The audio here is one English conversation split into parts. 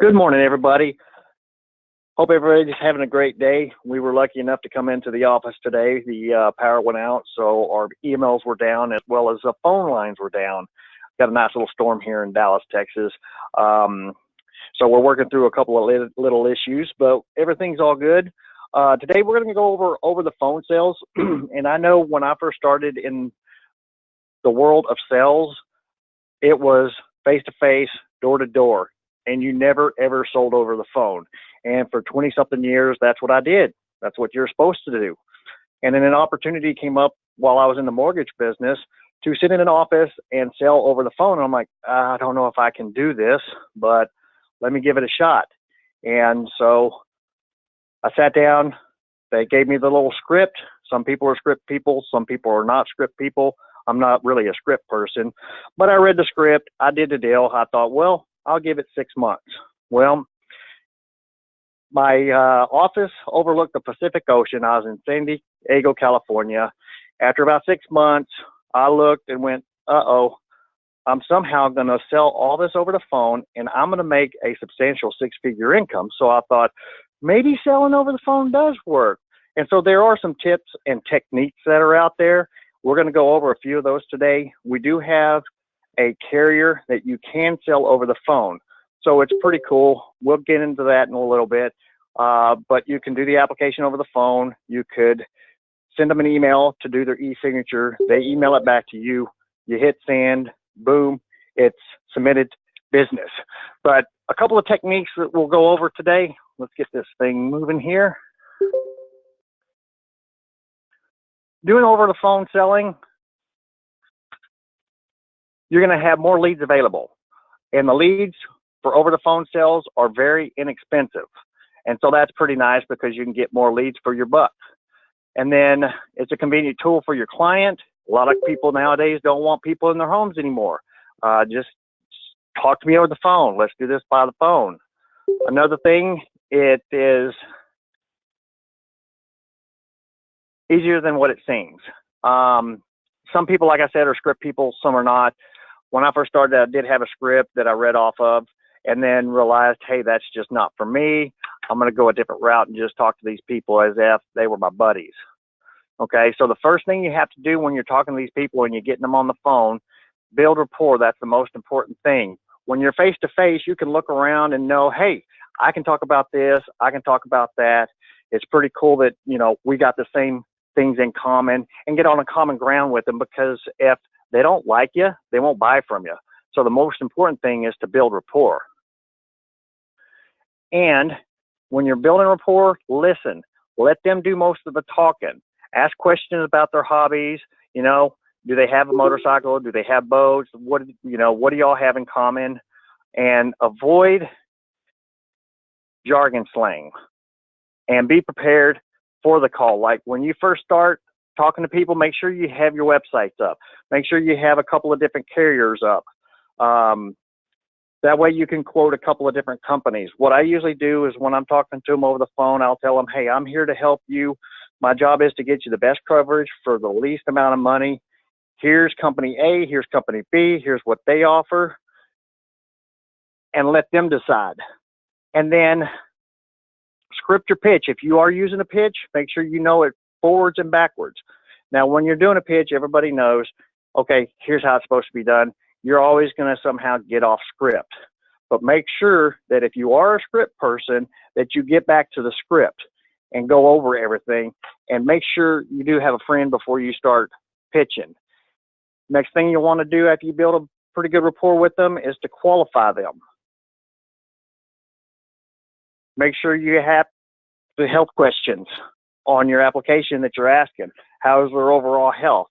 Good morning, everybody. Hope everybody's having a great day. We were lucky enough to come into the office today. The power went out, so our emails were down as well as the phone lines were down. Got a nice little storm here in Dallas, Texas. So we're working through a couple of little issues, but everything's all good. Today we're going to go over the phone sales. And I know when I first started in the world of sales, it was face-to-face, door-to-door, and you never, ever sold over the phone. And for 20-something years, that's what I did. That's what you're supposed to do. And then an opportunity came up while I was in the mortgage business to sit in an office and sell over the phone. And I'm like, I don't know if I can do this, but let me give it a shot. And so I sat down. They gave me the little script. Some people are script people. Some people are not script people. I'm not really a script person, but I read the script. I did the deal. I thought, well, I'll give it 6 months. Well, my office overlooked the Pacific Ocean. I was in San Diego, California. After about 6 months, I looked and went, uh-oh, I'm somehow going to sell all this over the phone, and I'm going to make a substantial six-figure income. So I thought, maybe selling over the phone does work. And so there are some tips and techniques that are out there. We're going to go over a few of those today. We do have a carrier that you can sell over the phone. So it's pretty cool. We'll get into that in a little bit. But you can do the application over the phone. You could send them an email to do their e-signature. They email it back to you. You hit send, boom, it's submitted business. But a couple of techniques that we'll go over today. Let's get this thing moving here. Doing over the phone selling, you're going to have more leads available. And the leads for over the phone sales are very inexpensive. And so that's pretty nice because you can get more leads for your buck. And then it's a convenient tool for your client. A lot of people nowadays don't want people in their homes anymore. Just talk to me over the phone. Let's do this by the phone. Another thing, it is easier than what it seems. Some people, like I said, are script people. Some are not. When I first started, I did have a script that I read off of and then realized, hey, that's just not for me. I'm going to go a different route and just talk to these people as if they were my buddies. Okay, so the first thing you have to do when you're talking to these people and you're getting them on the phone, build rapport. That's the most important thing. When you're face-to-face, you can look around and know, hey, I can talk about this. I can talk about that. It's pretty cool that, you know, we got the same things in common and get on a common ground with them, because if they don't like you, they won't buy from you. So the most important thing is to build rapport. And when you're building rapport, listen. Let them do most of the talking. Ask questions about their hobbies. You know, do they have a motorcycle? Do they have boats? What do y'all have in common? And avoid jargon slang. And be prepared for the call. Like when you first start talking to people, make sure you have your websites up. Make sure you have a couple of different carriers up. That way you can quote a couple of different companies. What I usually do is when I'm talking to them over the phone, I'll tell them, hey, I'm here to help you. My job is to get you the best coverage for the least amount of money. Here's company A, here's company B, here's what they offer, and let them decide. And then script your pitch. If you are using a pitch, make sure you know it forwards and backwards. Now, when you're doing a pitch, everybody knows, okay, here's how it's supposed to be done. You're always going to somehow get off script. But make sure that if you are a script person, that you get back to the script and go over everything, and make sure you do have a friend before you start pitching. Next thing you want to do after you build a pretty good rapport with them is to qualify them. Make sure you have the health questions on your application that you're asking. How is their overall health?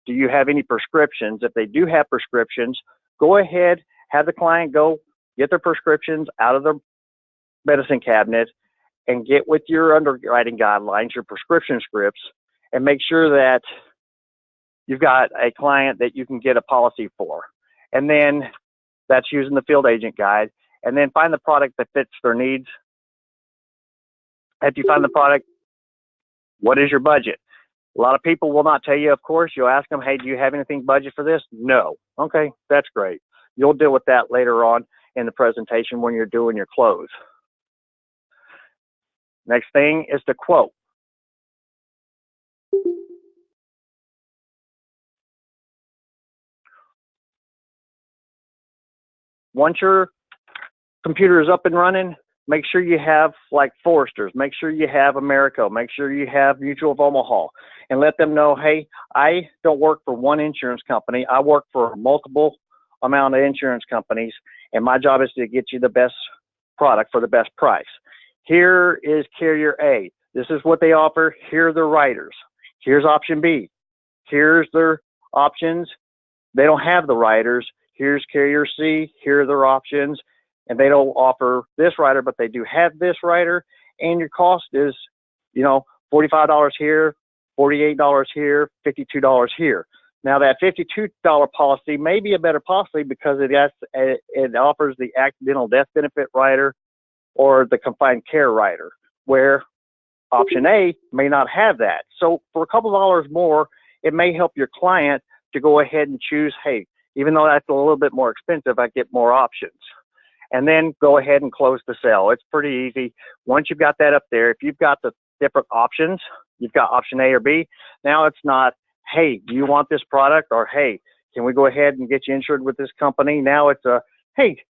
Do you have any prescriptions? If they do have prescriptions, go ahead, have the client go get their prescriptions out of their medicine cabinet and get with your underwriting guidelines, your prescription scripts, and make sure that you've got a client that you can get a policy for. And then that's using the field agent guide. And then find the product that fits their needs. After you find the product, what is your budget? A lot of people will not tell you, of course. You'll ask them, hey, do you have anything budget for this? No. Okay, that's great. You'll deal with that later on. in the presentation when you're doing your close. Next thing is the quote. Once your computer is up and running, make sure you have like Foresters, make sure you have Americo, make sure you have Mutual of Omaha, and let them know, hey, I don't work for one insurance company. I work for multiple amount of insurance companies, and my job is to get you the best product for the best price. Here is carrier A. This is what they offer. Here are the writers. Here's option B. Here's their options. They don't have the writers. Here's carrier C. Here are their options. And they don't offer this writer, but they do have this writer. And your cost is, you know, $45 here, $48 here, $52 here. Now that $52 policy may be a better policy because it offers the accidental death benefit rider or the confined care rider, where option A may not have that. So for a couple of dollars more, it may help your client to go ahead and choose, hey, even though that's a little bit more expensive, I get more options. And then go ahead and close the sale. It's pretty easy. Once you've got that up there, if you've got the different options, you've got option A or B. Now it's not, hey, do you want this product? Or, hey, can we go ahead and get you insured with this company? Now it's a, hey,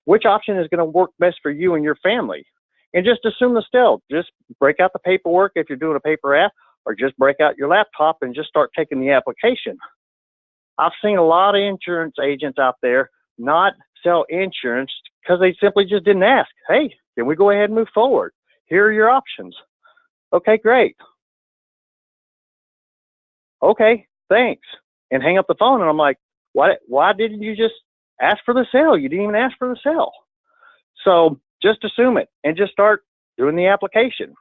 which option is going to work best for you and your family? And just assume the sale. Just break out the paperwork if you're doing a paper app, or just break out your laptop and just start taking the application. I've seen a lot of insurance agents out there not sell insurance because they simply just didn't ask, hey, can we go ahead and move forward? Here are your options. Okay, great. Okay, thanks. And hang up the phone. And I'm like, why didn't you just ask for the sale? You didn't even ask for the sale. So just assume it and just start doing the application.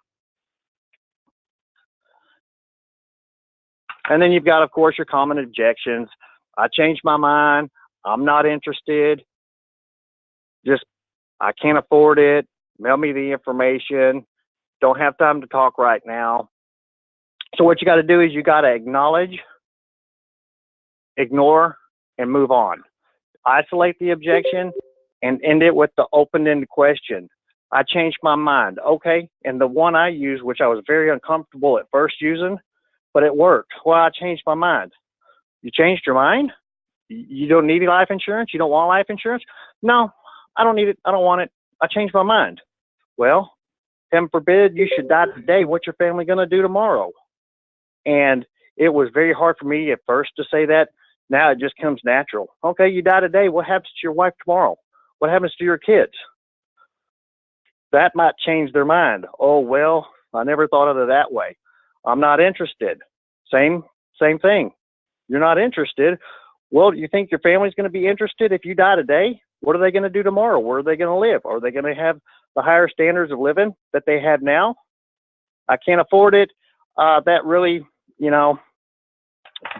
And then you've got, of course, your common objections. I changed my mind. I'm not interested. Just, I can't afford it. Mail me the information. Don't have time to talk right now. So what you got to do is you got to acknowledge, ignore, and move on. Isolate the objection and end it with the open-ended question. I changed my mind. Okay. And the one I used, which I was very uncomfortable at first using, but it worked. Well, I changed my mind. You changed your mind? You don't need life insurance? You don't want life insurance? No, I don't need it. I don't want it. I changed my mind. Well, heaven forbid you should die today. What's your family going to do tomorrow? And it was very hard for me at first to say that. Now it just comes natural. Okay, you die today. What happens to your wife tomorrow? What happens to your kids? That might change their mind. Oh, well, I never thought of it that way. I'm not interested. Same thing. You're not interested. Well, do you think your family's going to be interested if you die today? What are they going to do tomorrow? Where are they going to live? Are they going to have the higher standards of living that they have now? I can't afford it. That really, you know,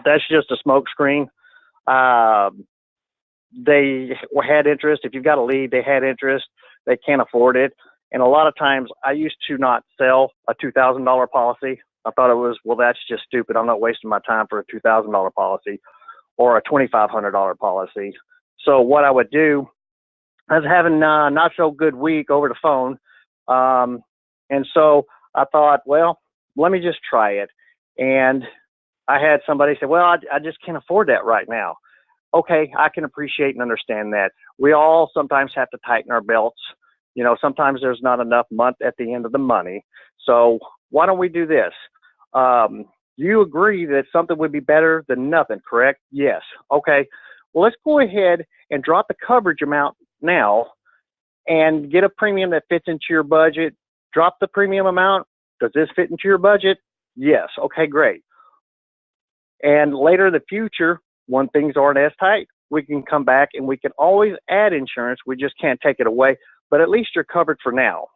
that's just a smoke screen. They had interest. If you've got a lead, they had interest. They can't afford it. And a lot of times I used to not sell a $2,000 policy. I thought it was, well, that's just stupid. I'm not wasting my time for a $2,000 policy or a $2,500 policy. So what I would do, I was having a not so good week over the phone. And so I thought, well, let me just try it. And I had somebody say, well, I just can't afford that right now. Okay, I can appreciate and understand that. We all sometimes have to tighten our belts. You know, sometimes there's not enough month at the end of the money. So why don't we do this? You agree that something would be better than nothing, correct? Yes. Okay. Well, let's go ahead and drop the coverage amount now and get a premium that fits into your budget. Drop the premium amount. Does this fit into your budget? Yes. Okay, great. And later in the future, when things aren't as tight, we can come back and we can always add insurance. We just can't take it away, but at least you're covered for now.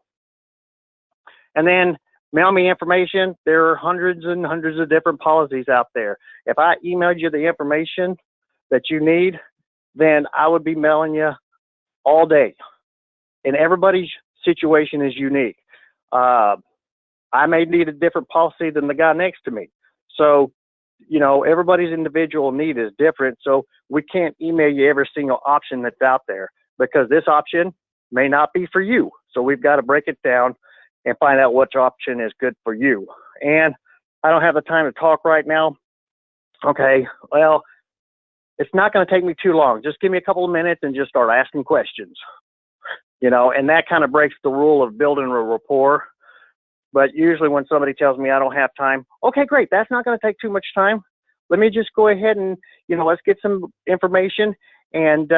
And then mail me information. There are hundreds and hundreds of different policies out there. If I emailed you the information that you need, then I would be mailing you all day. And everybody's situation is unique. I may need a different policy than the guy next to me. So, you know, everybody's individual need is different. So we can't email you every single option that's out there. because this option may not be for you. So we've got to break it down and find out which option is good for you. And I don't have the time to talk right now. Okay, well, it's not going to take me too long. Just give me a couple of minutes and just start asking questions. You know, and that kind of breaks the rule of building a rapport. But usually when somebody tells me I don't have time, okay, great, that's not going to take too much time. Let me just go ahead and, you know, let's get some information and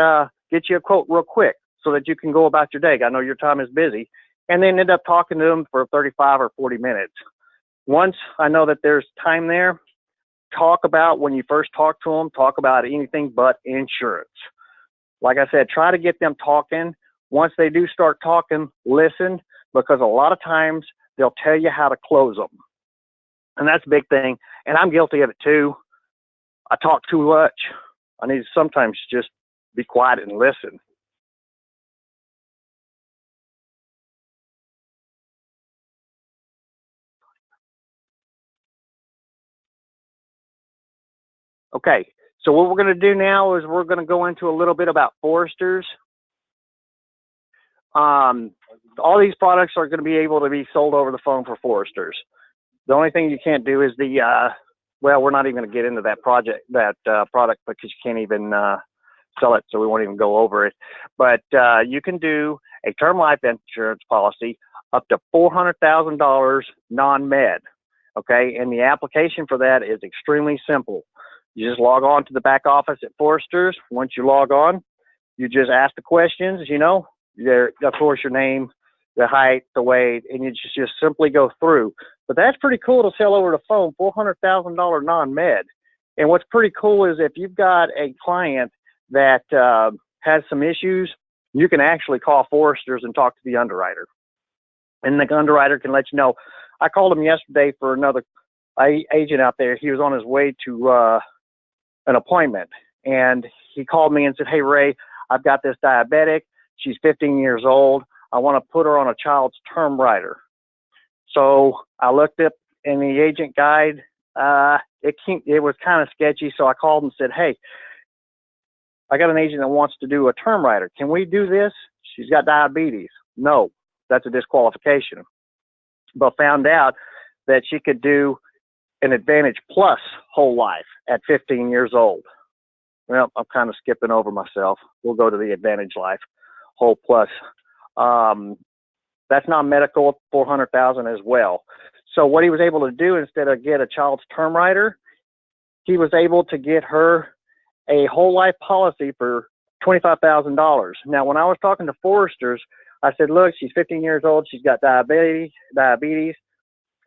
get you a quote real quick so that you can go about your day. I know your time is busy. And then end up talking to them for 35 or 40 minutes. Once I know that there's time there, talk about, when you first talk to them, talk about anything but insurance. Like I said, try to get them talking. Once they do start talking, listen, because a lot of times they'll tell you how to close them. And that's a big thing. And I'm guilty of it too. I talk too much. I need to sometimes just be quiet and listen. Okay, so what we're going to do now is we're going to go into a little bit about Foresters. All these products are going to be able to be sold over the phone for Foresters. The only thing you can't do is well, we're not even going to get into that product because you can't even sell it, so we won't even go over it. But you can do a term life insurance policy up to $400,000 non-med. Okay, and the application for that is extremely simple. You just log on to the back office at Foresters. Once you log on, you just ask the questions, you know, of course, your name, the height, the weight, and you just simply go through. But that's pretty cool to sell over the phone, $400,000 non-med. And what's pretty cool is if you've got a client that has some issues, you can actually call Foresters and talk to the underwriter. And the underwriter can let you know. I called him yesterday for another agent out there. He was on his way to an appointment, and he called me and said, "Hey, Ray, I've got this diabetic. She's 15 years old. I want to put her on a child's term rider." So I looked up in the agent guide. It was kind of sketchy, so I called and said, "Hey, I got an agent that wants to do a term rider. Can we do this? She's got diabetes." No, that's a disqualification. But found out that she could do an Advantage Plus whole life at 15 years old. Well, I'm kind of skipping over myself. We'll go to the Advantage Life Whole Plus. That's not medical, $400,000 as well. So what he was able to do, instead of get a child's term rider, he was able to get her a whole life policy for $25,000. Now, when I was talking to Foresters, I said, "Look, she's 15 years old. She's got diabetes,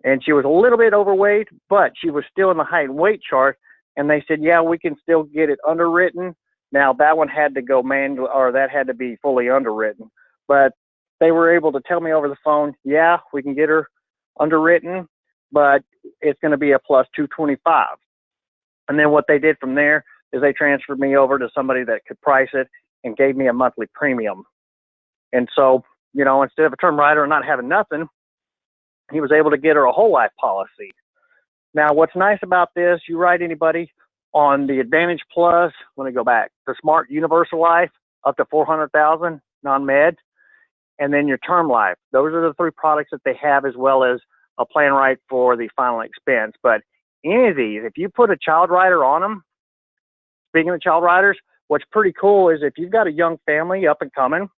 and she was a little bit overweight, but she was still in the height and weight chart." And they said, "Yeah, we can still get it underwritten." Now, that one had to go manual, or that had to be fully underwritten. But they were able to tell me over the phone, "Yeah, we can get her underwritten, but it's going to be a plus 225. And then what they did from there is they transferred me over to somebody that could price it and gave me a monthly premium. And so, you know, instead of a term rider and not having nothing, he was able to get her a whole life policy. Now, what's nice about this, you write anybody on the Advantage Plus, let me go back, the Smart Universal Life, up to $400,000 non-med, and then your term life. Those are the three products that they have, as well as a plan right for the final expense. But any of these, if you put a child rider on them, speaking of child riders, what's pretty cool is if you've got a young family up and coming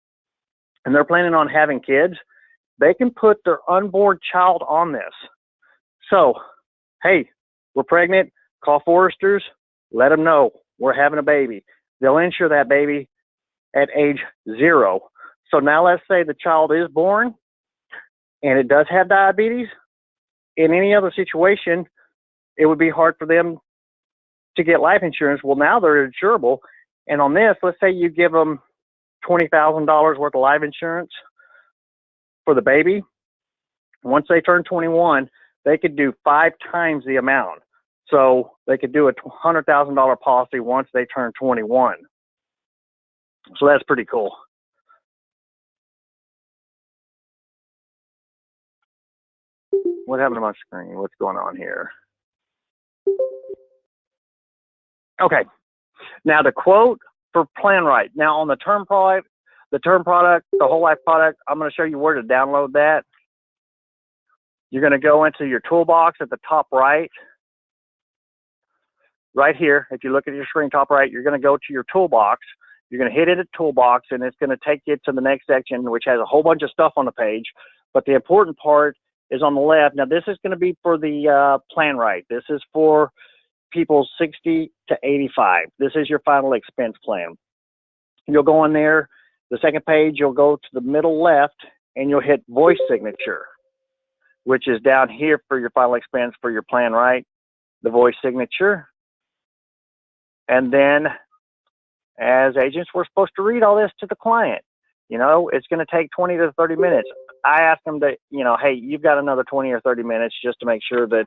and they're planning on having kids, they can put their unborn child on this. So, hey, we're pregnant, call Foresters, let them know we're having a baby. They'll insure that baby at age 0. So now let's say the child is born and it does have diabetes. In any other situation, it would be hard for them to get life insurance. Well, now they're insurable. And on this, let's say you give them $20,000 worth of life insurance for the baby. Once they turn 21, they could do 5 times the amount. So they could do a $100,000 policy once they turn 21. So that's pretty cool. What happened to my screen? What's going on here? Okay. Now the quote for plan right. Now on the term product, the term product, the whole life product, I'm going to show you where to download that. You're going to go into your toolbox at the top right here. If you look at your screen top right, you're going to go to your toolbox. You're going to hit it at toolbox, and it's going to take you to the next section, which has a whole bunch of stuff on the page. But the important part is on the left. Now, this is going to be for the PlanRight. This is for people 60 to 85. This is your final expense plan. You'll go in there. The second page, you'll go to the middle left, and you'll hit voice signature, which is down here for your final expense for your PlanRight, the voice signature. And then as agents, we're supposed to read all this to the client. You know, it's going to take 20 to 30 minutes. I ask them to, you know, hey, you've got another 20 or 30 minutes just to make sure that,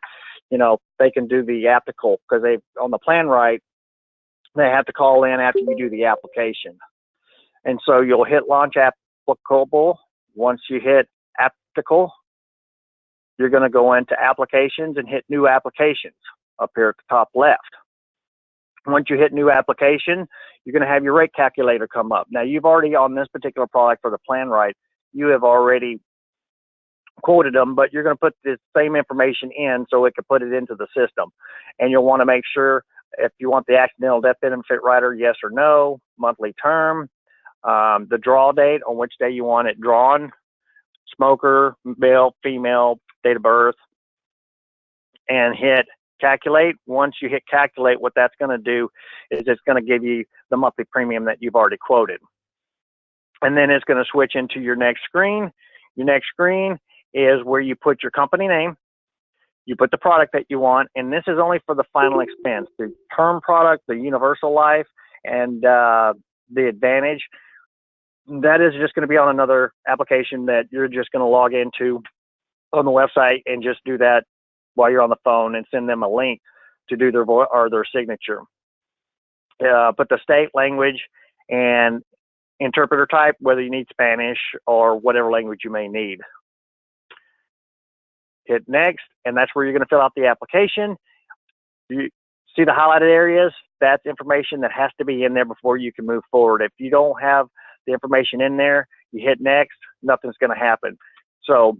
you know, they can do the applicable, because they, on the PlanRight, they have to call in after you do the application. And so you'll hit launch applicable. Once you hit applicable, you're going to go into applications and hit new applications up here at the top left. Once you hit new application, you're going to have your rate calculator come up. Now, you've already, on this particular product for the PlanRight, you have already quoted them, but you're going to put the same information in so it can put it into the system. And you'll want to make sure if you want the accidental death benefit rider, yes or no, monthly term, the draw date, on which day you want it drawn, smoker, male, female, date of birth, and hit calculate. Once you hit calculate, what that's going to do is it's going to give you the monthly premium that you've already quoted. And then it's going to switch into your next screen. Your next screen is where you put your company name, you put the product that you want, and this is only for the final expense. The term product, the universal life, and the advantage, that is just going to be on another application that you're just going to log into on the website and just do that while you're on the phone and send them a link to do their voice or their signature. Put the state, language, and interpreter type, whether you need Spanish or whatever language you may need. Hit next, and that's where you're going to fill out the application. You see the highlighted areas? That's information that has to be in there before you can move forward. If you don't have the information in there, you hit next, nothing's going to happen. So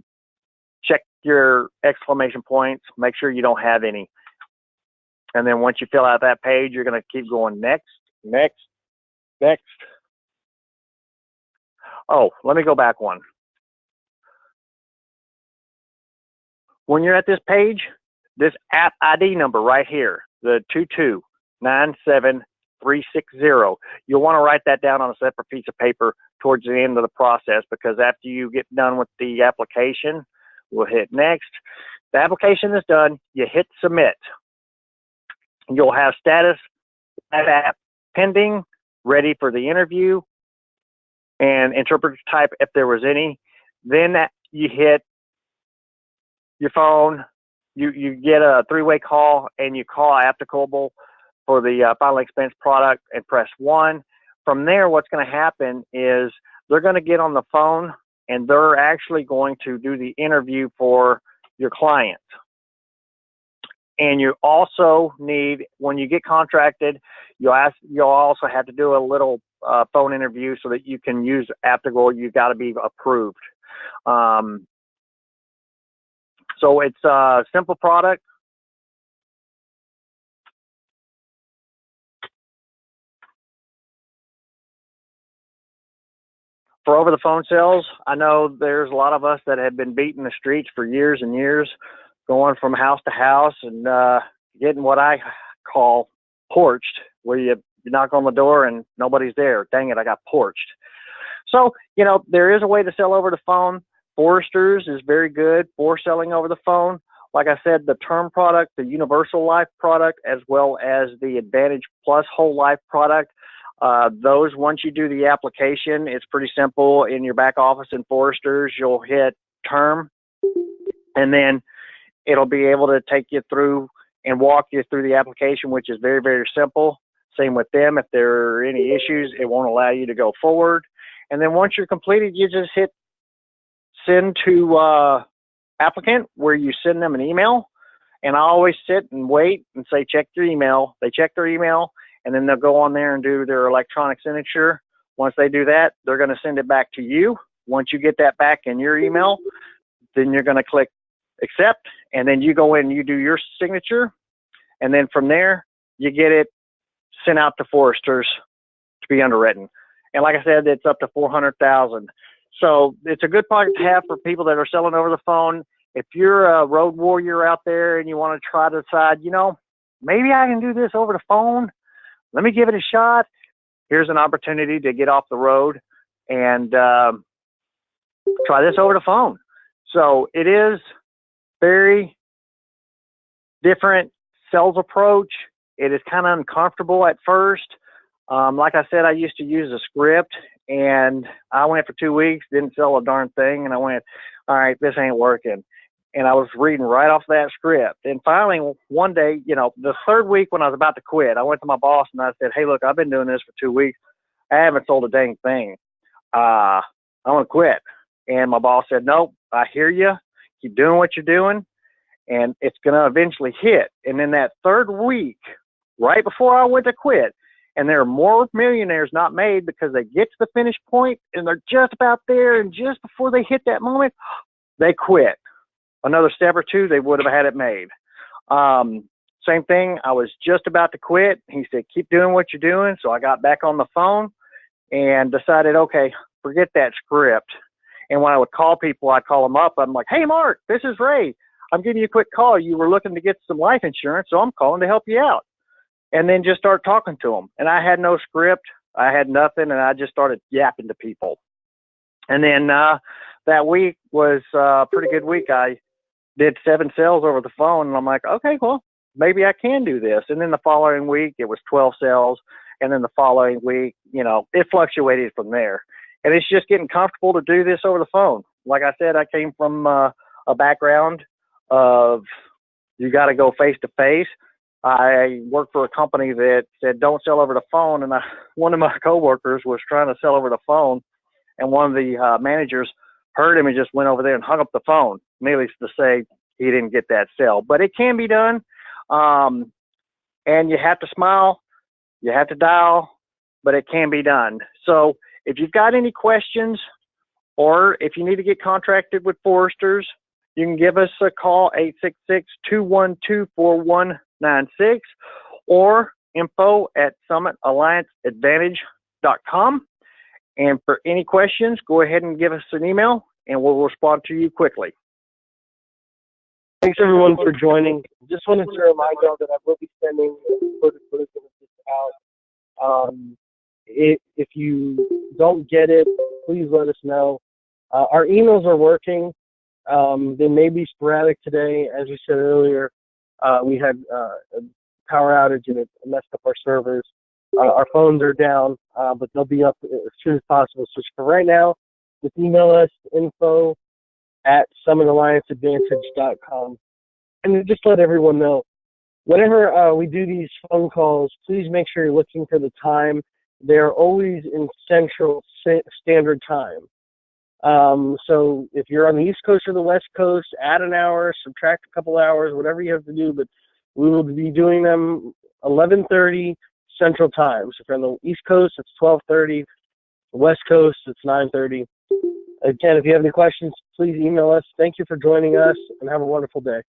check your exclamation points, make sure you don't have any. And then once you fill out that page, you're going to keep going next, next, next. Oh, let me go back one. When you're at this page, this app ID number right here, the 2297360, you'll want to write that down on a separate piece of paper towards the end of the process, because after you get done with the application, we'll hit next. The application is done, you hit submit. You'll have status, app pending, ready for the interview, and interpreter type if there was any. Then you hit your phone, you get a three-way call, and you call applicable for the final expense product and press 1. From there, what's going to happen is they're going to get on the phone and they're actually going to do the interview for your client. And you also need, when you get contracted, you'll also have to do a little phone interview so that you can use applicable. You've got to be approved. So it's a simple product. For over the phone sales, I know there's a lot of us that have been beating the streets for years and years, going from house to house and getting what I call porched, where you knock on the door and nobody's there. Dang it, I got porched. So, you know, there is a way to sell over the phone. Foresters is very good for selling over the phone. Like I said, the term product, the universal life product, as well as the Advantage Plus whole life product, those, once you do the application, it's pretty simple. In your back office in Foresters, you'll hit term, and then it'll be able to take you through and walk you through the application, which is very, very simple. Same with them. If there are any issues, it won't allow you to go forward. And then once you're completed, you just hit send to applicant, where you send them an email. And I always sit and wait and say, check your email. They check their email, and then they'll go on there and do their electronic signature. Once they do that, they're going to send it back to you. Once you get that back in your email, then you're going to click accept, and then you go in and you do your signature, and then from there you get it sent out to foresters to be underwritten. And like I said, it's up to $400,000. So it's a good product to have for people that are selling over the phone. If you're a road warrior out there and you want to try to decide, you know, maybe I can do this over the phone, let me give it a shot. Here's an opportunity to get off the road and try this over the phone. So it is very different sales approach. It is kind of uncomfortable at first. Like I said, I used to use a script, and I went for 2 weeks, didn't sell a darn thing, and I went, all right, this ain't working. And I was reading right off that script. And finally, one day, you know, the third week when I was about to quit, I went to my boss and I said, hey, look, I've been doing this for 2 weeks. I haven't sold a dang thing. I want to quit. And my boss said, nope, I hear you. Keep doing what you're doing, and it's going to eventually hit. And in that third week, right before I went to quit, and there are more millionaires not made because they get to the finish point and they're just about there, and just before they hit that moment, they quit. Another step or two, they would have had it made. Same thing, I was just about to quit. He said, keep doing what you're doing. So I got back on the phone and decided, okay, forget that script. And when I would call people, I'd call them up. I'm like, hey, Mark, this is Ray. I'm giving you a quick call. You were looking to get some life insurance, so I'm calling to help you out. And then just start talking to them. And I had no script. I had nothing, and I just started yapping to people. And then that week was a pretty good week. I did 7 sales over the phone, and I'm like, okay, well, maybe I can do this. And then the following week, it was 12 sales. And then the following week, you know, it fluctuated from there. And it's just getting comfortable to do this over the phone. Like I said, I came from a background of you got to go face to face. I worked for a company that said don't sell over the phone, and one of my coworkers was trying to sell over the phone, and one of the managers heard him and just went over there and hung up the phone, needless to say he didn't get that sale. But it can be done, and you have to smile, you have to dial, but it can be done. So if you've got any questions, or if you need to get contracted with foresters, you can give us a call, 866-212-4196, or info@summitallianceadvantage.com. And for any questions, go ahead and give us an email, and we'll respond to you quickly. Thanks, everyone, for joining. Just wanted to remind y'all that I will be sending further out. If you don't get it, please let us know. Our emails are working. They may be sporadic today. As we said earlier, we had a power outage and it messed up our servers. Our phones are down, but they'll be up as soon as possible. So for right now, just email us, info@summitallianceadvantage.com. And just let everyone know, whenever we do these phone calls, please make sure you're looking for the time. They're always in Central Standard Time. So if you're on the East Coast or the West Coast, add an hour, subtract a couple hours, whatever you have to do, but we will be doing them 11:30 Central Time. So if you're on the East Coast, it's 12:30. The West Coast, it's 9:30. Again, if you have any questions, please email us. Thank you for joining us, and have a wonderful day.